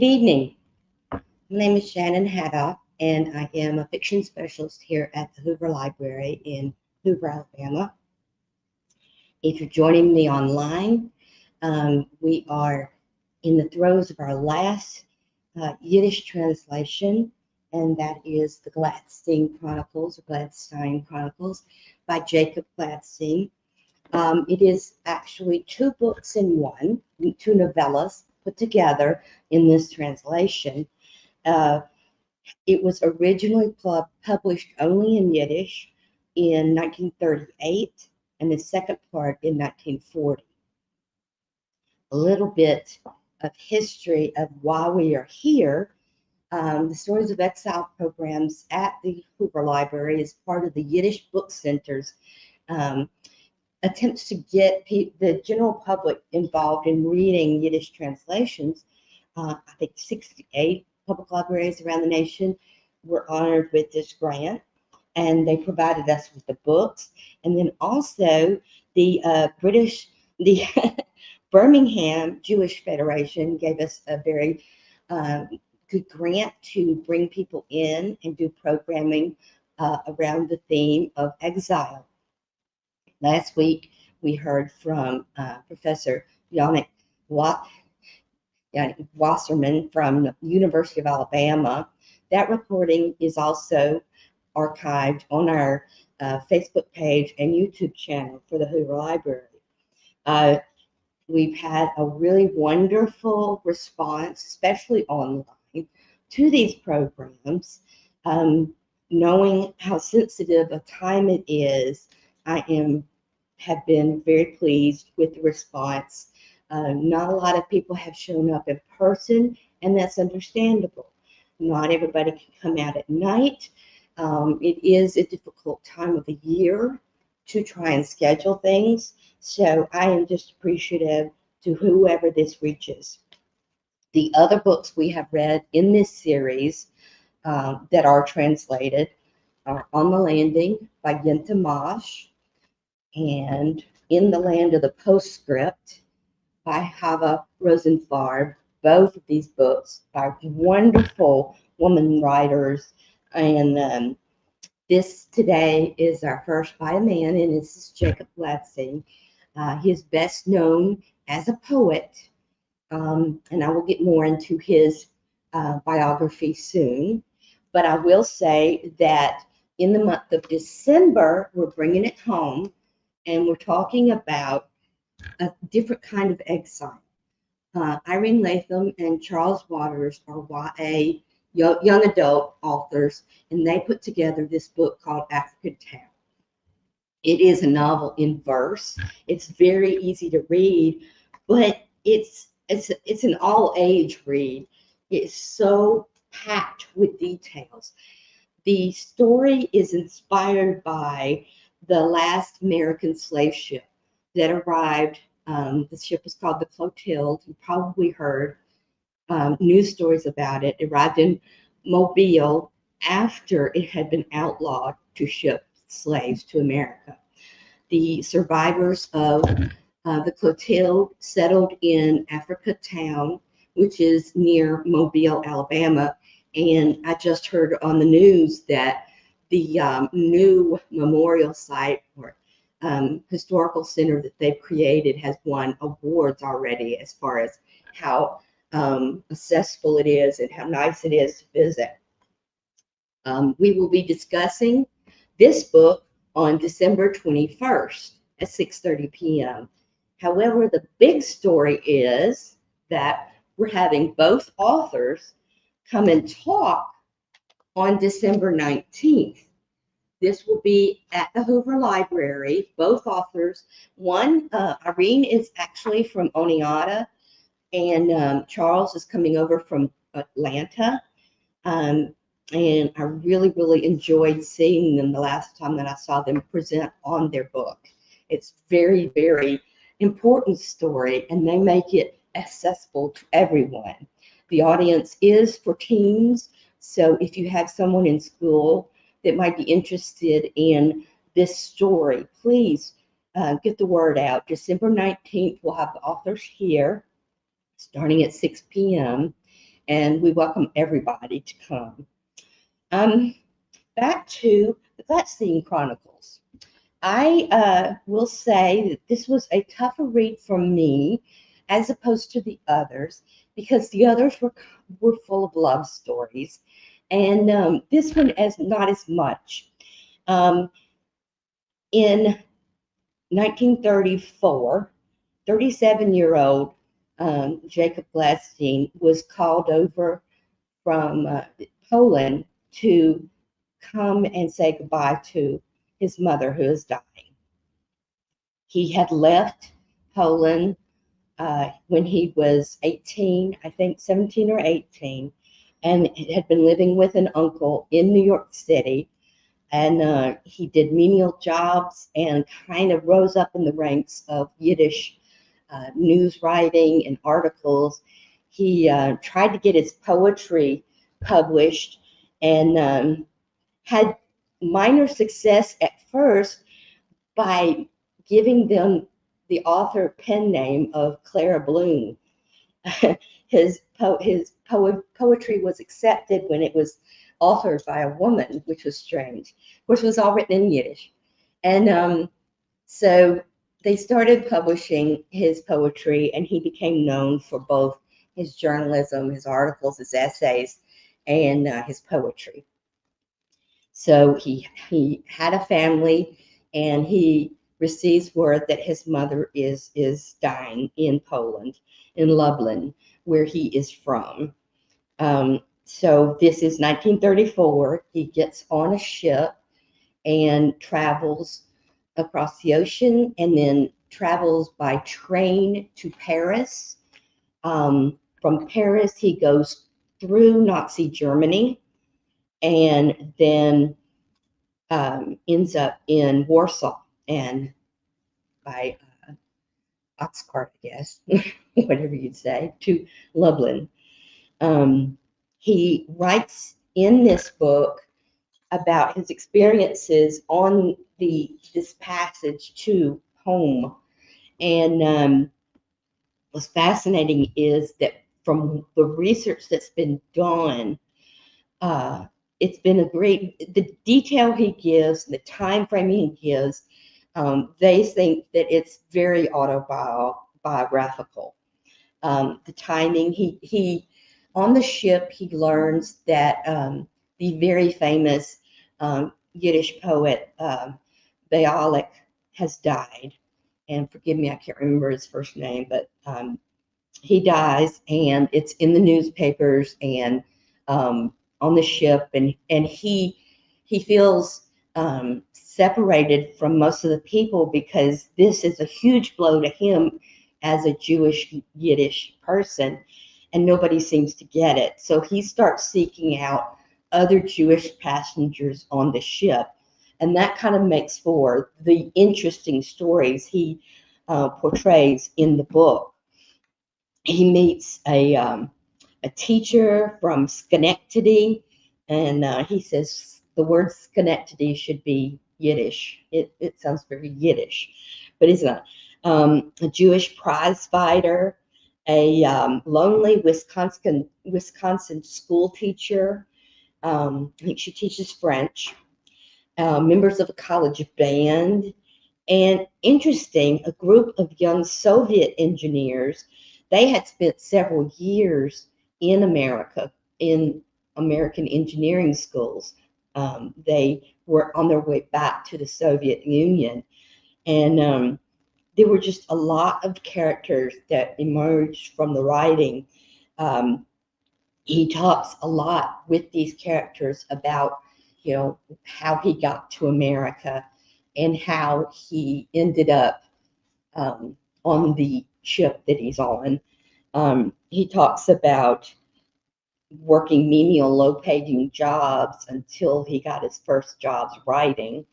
Good evening. My name is Shannon Haddock, and I am a fiction specialist here at the Hoover Library in Hoover, Alabama. If you're joining me online, we are in the throes of our last Yiddish translation, and that is the Glatstein Chronicles, or Glatstein Chronicles, by Jacob Glatstein. It is actually two books in one, two novellas put together in this translation. It was originally published only in Yiddish in 1938, and the second part in 1940. A little bit of history of why we are here. The Stories of Exile programs at the Hoover Library is part of the Yiddish Book Center's attempts to get the general public involved in reading Yiddish translations. I think 68 public libraries around the nation were honored with this grant, and they provided us with the books. And then also the the Birmingham Jewish Federation gave us a very good grant to bring people in and do programming around the theme of exile. Last week, we heard from Professor Yannick Wasserman from the University of Alabama. That recording is also archived on our Facebook page and YouTube channel for the Hoover Library. We've had a really wonderful response, especially online, to these programs. Knowing how sensitive a time it is, I have been very pleased with the response. Not a lot of people have shown up in person, and that's understandable. Not everybody can come out at night. It is a difficult time of the year to try and schedule things, so I am just appreciative to whoever this reaches. The other books we have read in this series that are translated are On the Landing by Yenta Mosh and In the Land of the Postscript by Hava Rosenfarb. Both of these books by wonderful women writers. And this today is our first by a man, and this is Jacob Glatstein. He is best known as a poet, and I will get more into his biography soon. But I will say that in the month of December, we're bringing it home, and we're talking about a different kind of exile. Irene Latham and Charles Waters are YA, young adult authors, and they put together this book called African Town. It is a novel in verse. It's very easy to read, but it's an all-age read. It's so packed with details. The story is inspired by the last American slave ship that arrived. The ship was called the Clotilde. You probably heard news stories about it. It arrived in Mobile after it had been outlawed to ship slaves to America. The survivors of the Clotilde settled in Africa Town, which is near Mobile, Alabama. And I just heard on the news that the new memorial site or historical center that they've created has won awards already as far as how accessible it is and how nice it is to visit. We will be discussing this book on December 21st at 6:30 p.m. However, the big story is that we're having both authors come and talk on December 19th. This will be at the Hoover Library. Both authors, one, Irene is actually from Oneonta, and Charles is coming over from Atlanta. And I really, really enjoyed seeing them the last time that I saw them present on their book. It's very, very important story, and they make it accessible to everyone. The audience is for teens, so if you have someone in school that might be interested in this story, please get the word out. December 19th, we'll have the authors here starting at 6 p.m. and we welcome everybody to come. Back to the Glatstein Chronicles. I will say that this was a tougher read for me as opposed to the others, because the others were full of love stories, and this one as not as much. In 1934, 37-year-old Jacob Glatstein was called over from Poland to come and say goodbye to his mother, who is dying. He had left Poland when he was 18, I think 17 or 18, and had been living with an uncle in New York City. And he did menial jobs and kind of rose up in the ranks of Yiddish news writing and articles. He tried to get his poetry published and had minor success at first by giving them the author pen name of Clara Bloom. His poetry was accepted when it was authored by a woman, which was strange. Of course, it was all written in Yiddish. And so they started publishing his poetry, and he became known for both his journalism, his articles, his essays, and his poetry. So he had a family, and he receives word that his mother is dying in Poland, in Lublin, where he is from. So this is 1934. He gets on a ship and travels across the ocean, and then travels by train to Paris. From Paris, he goes through Nazi Germany, and then ends up in Warsaw and by Oxcart, I guess, whatever you'd say, to Lublin. He writes in this book about his experiences on this passage to home. And what's fascinating is that from the research that's been done, it's been the detail he gives, the time frame he gives, they think that it's very autobiographical. The timing, he on the ship, he learns that the very famous Yiddish poet Bialik has died. And forgive me, I can't remember his first name, but he dies, and it's in the newspapers and on the ship, and he feels separated from most of the people, because this is a huge blow to him as a Jewish Yiddish person, and nobody seems to get it. So he starts seeking out other Jewish passengers on the ship, and that kind of makes for the interesting stories he portrays in the book. He meets a teacher from Schenectady, and he says the word Schenectady should be Yiddish. It sounds very Yiddish, but it's not. A Jewish prize fighter, a lonely Wisconsin school teacher. I think she teaches French. Members of a college band, and interesting, a group of young Soviet engineers. They had spent several years in America, in American engineering schools. They were on their way back to the Soviet Union, and there were just a lot of characters that emerged from the writing. He talks a lot with these characters about, how he got to America and how he ended up on the ship that he's on. He talks about working menial, low-paying jobs until he got his first jobs writing.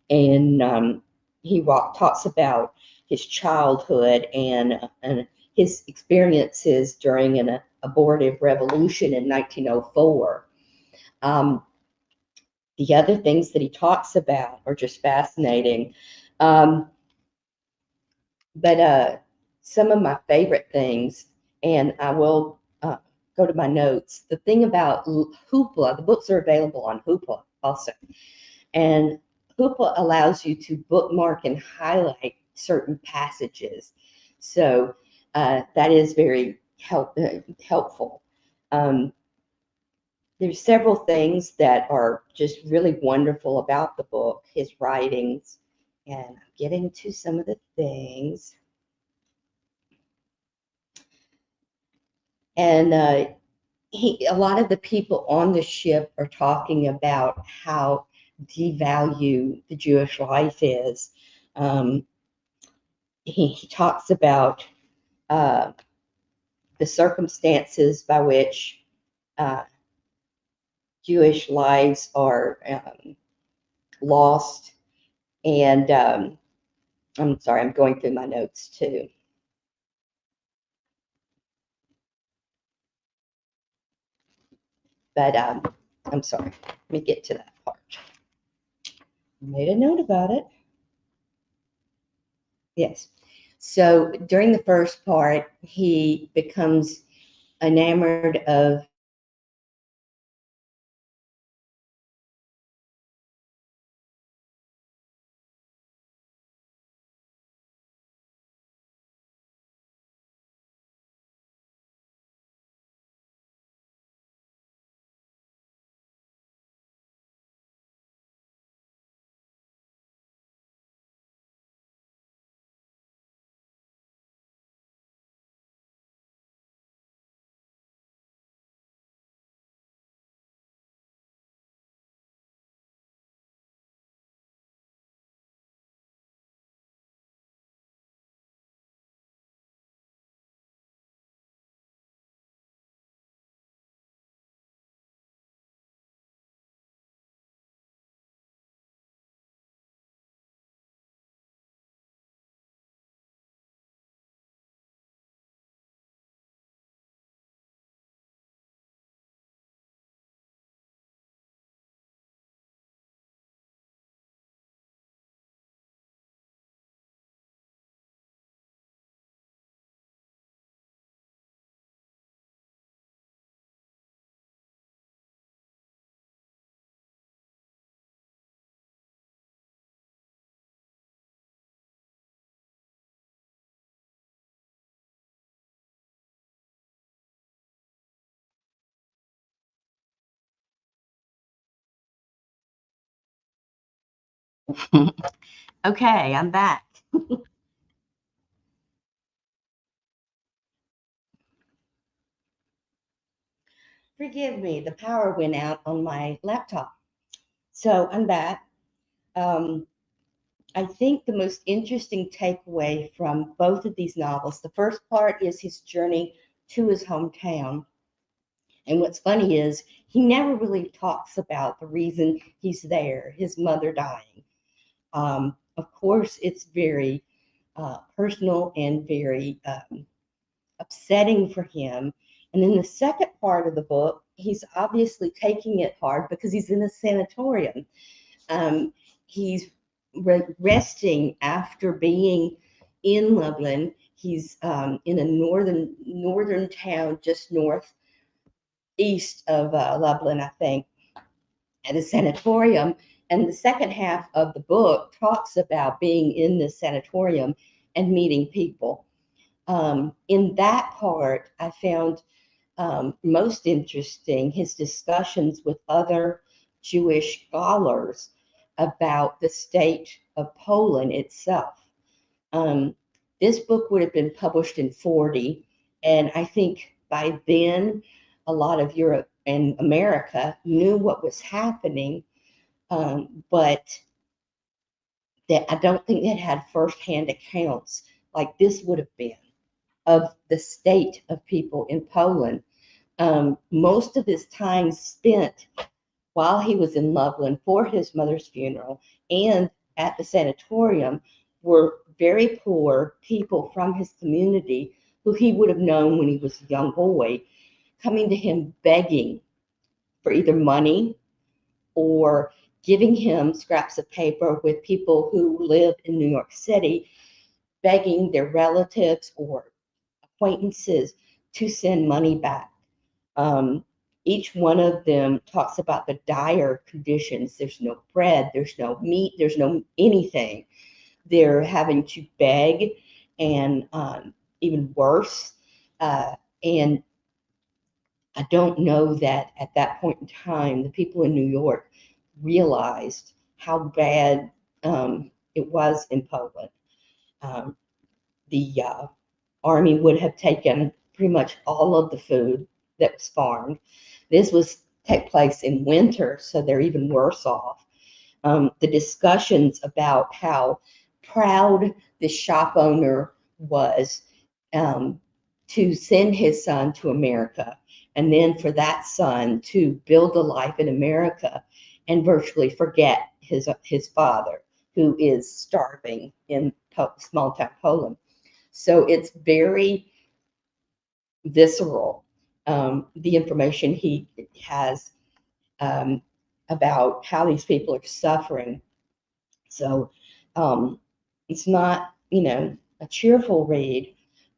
And he talks about his childhood and his experiences during an abortive revolution in 1904. The other things that he talks about are just fascinating. But some of my favorite things, and I will go to my notes. The thing about Hoopla, the books are available on Hoopla also. And Hoopla allows you to bookmark and highlight certain passages. So that is very helpful. There's several things that are just really wonderful about the book, his writings, and I'll get into some of the things. And a lot of the people on the ship are talking about how devalued the Jewish life is. He talks about the circumstances by which Jewish lives are lost. And I'm sorry, I'm going through my notes too. But I'm sorry, let me get to that part. I made a note about it. Yes. So during the first part, he becomes enamored of okay, I'm back. Forgive me, the power went out on my laptop. So I'm back. Um, I think the most interesting takeaway from both of these novels, the first part is his journey to his hometown. And what's funny is he never really talks about the reason he's there, his mother dying. Of course, it's very personal and very upsetting for him. And in the second part of the book, he's obviously taking it hard because he's in a sanatorium. He's resting after being in Lublin. He's in a northern town just northeast of Lublin, I think, at a sanatorium. And the second half of the book talks about being in this sanatorium and meeting people. In that part, I found most interesting his discussions with other Jewish scholars about the state of Poland itself. Um, this book would have been published in 40, and I think by then a lot of Europe and America knew what was happening, but that I don't think it had firsthand accounts like this would have been of the state of people in Poland. Most of his time spent while he was in Lublin for his mother's funeral and at the sanatorium were very poor people from his community who he would have known when he was a young boy, coming to him begging for either money or giving him scraps of paper with people who live in New York City, begging their relatives or acquaintances to send money back. Each one of them talks about the dire conditions. There's no bread, there's no meat, there's no anything. They're having to beg, and even worse. And I don't know that at that point in time, the people in New York realized how bad it was in Poland. The army would have taken pretty much all of the food that was farmed. This was take place in winter, so they're even worse off. The discussions about how proud the shop owner was to send his son to America, and then for that son to build a life in America and virtually forget his father, who is starving in small town Poland. So it's very visceral, the information he has about how these people are suffering. So it's not, a cheerful read,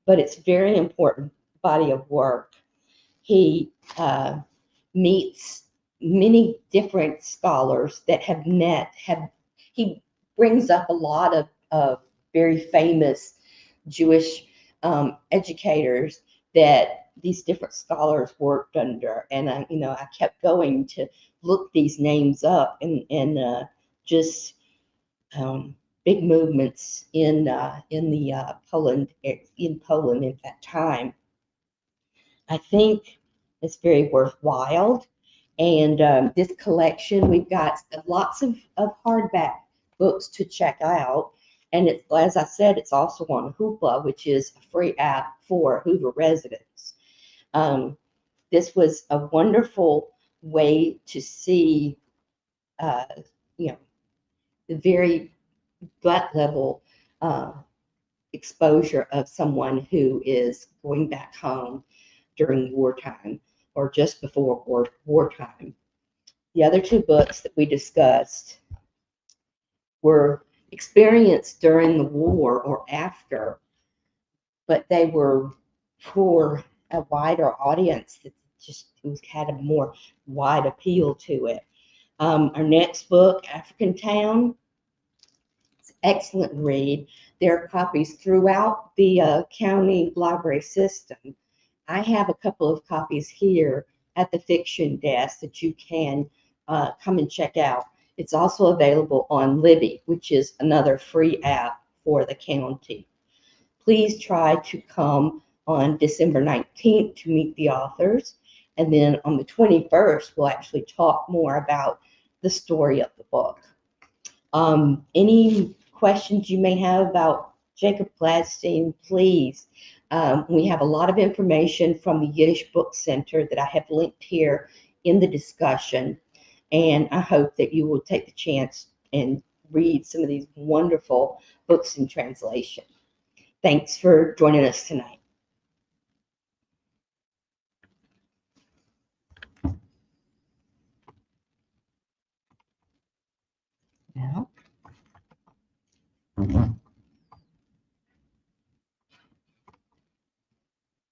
but it's very important body of work. He meets many different scholars that have he brings up a lot of very famous Jewish educators that these different scholars worked under. And I kept going to look these names up, and just big movements in Poland at that time. I think it's very worthwhile. And this collection, we've got lots of hardback books to check out. And it's, as I said, it's also on Hoopla, which is a free app for Hoover residents. This was a wonderful way to see, the very gut level exposure of someone who is going back home during wartime or just before wartime. The other two books that we discussed were experienced during the war or after, but they were for a wider audience that just had a more wide appeal to it. Our next book, African Town, it's an excellent read. There are copies throughout the county library system. I have a couple of copies here at the fiction desk that you can come and check out. It's also available on Libby, which is another free app for the county. Please try to come on December 19th to meet the authors. And then on the 21st, we'll actually talk more about the story of the book. Any questions you may have about Jacob Glatstein, please. We have a lot of information from the Yiddish Book Center that I have linked here in the discussion. And I hope that you will take the chance and read some of these wonderful books in translation. Thanks for joining us tonight.